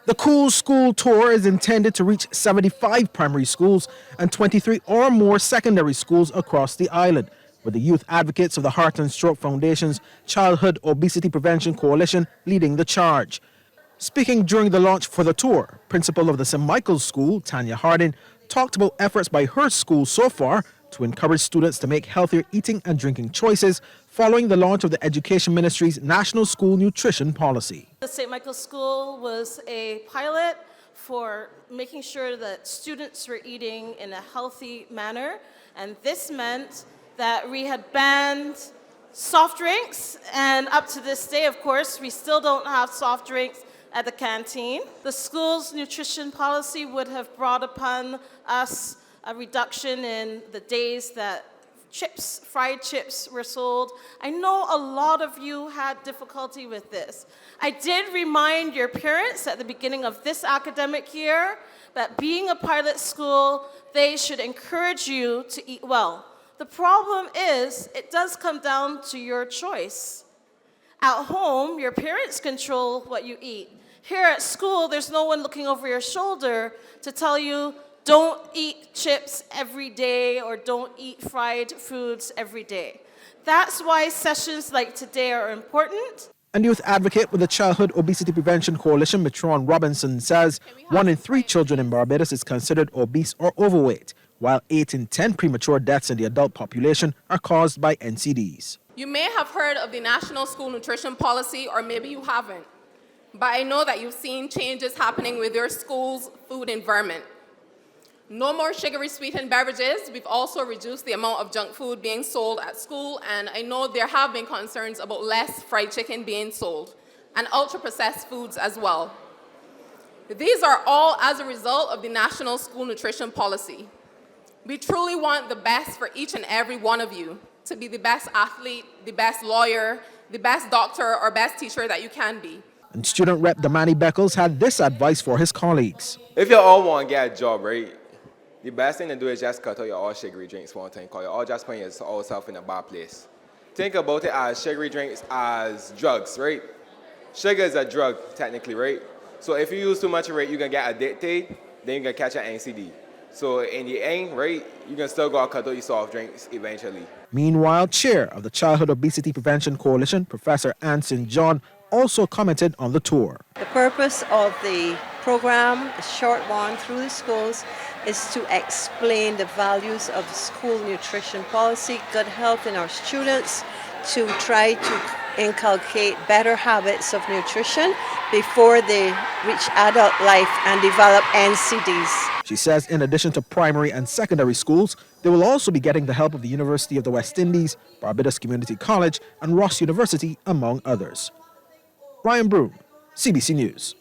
The Cool School Tour is intended to reach 75 primary schools and 23 or more secondary schools across the island, with the youth advocates of the Heart and Stroke Foundation's Childhood Obesity Prevention Coalition leading the charge. Speaking during the launch for the tour, principal of the St. Michael's School, Tanya Hardin, talked about efforts by her school so far to encourage students to make healthier eating and drinking choices following the launch of the Education Ministry's National School Nutrition Policy. The St. Michael's School was a pilot for making sure that students were eating in a healthy manner, and this meant that we had banned soft drinks, and up to this day, of course, we still don't have soft drinks at the canteen. The school's nutrition policy would have brought upon us a reduction in the days that fried chips were sold. I know a lot of you had difficulty with this. I did remind your parents at the beginning of this academic year that being a pilot school, they should encourage you to eat well. The problem is, it does come down to your choice. At home, your parents control what you eat. Here at school, there's no one looking over your shoulder to tell you, don't eat chips every day or don't eat fried foods every day. That's why sessions like today are important. And youth advocate with the Childhood Obesity Prevention Coalition, Matron Robinson, says 1 in 3 children in Barbados is considered obese or overweight, while 8 in 10 premature deaths in the adult population are caused by NCDs. You may have heard of the National School Nutrition Policy, or maybe you haven't, but I know that you've seen changes happening with your school's food environment. No more sugary sweetened beverages. We've also reduced the amount of junk food being sold at school, and I know there have been concerns about less fried chicken being sold, and ultra-processed foods as well. These are all as a result of the National School Nutrition Policy. We truly want the best for each and every one of you, to be the best athlete, the best lawyer, the best doctor, or best teacher that you can be. And student rep Damani Beckles had this advice for his colleagues. If you all want to get a job, right, the best thing to do is just cut out your all sugary drinks one time, because you're all just putting yourself in a bad place. Think about it as sugary drinks as drugs, right? Sugar is a drug, technically, right? So if you use too much of it, you're going to get addicted, then you're going to catch an NCD. So in the end, right, you're going to still go and cut out your soft drinks eventually. Meanwhile, chair of the Childhood Obesity Prevention Coalition, Professor Anson John, also commented on the tour. The purpose of the program, the short one through the schools, is to explain the values of the school nutrition policy, good health in our students, to try to inculcate better habits of nutrition before they reach adult life and develop NCDs. She says in addition to primary and secondary schools, they will also be getting the help of the University of the West Indies, Barbados Community College, and Ross University, among others. Ryan Broome, CBC News.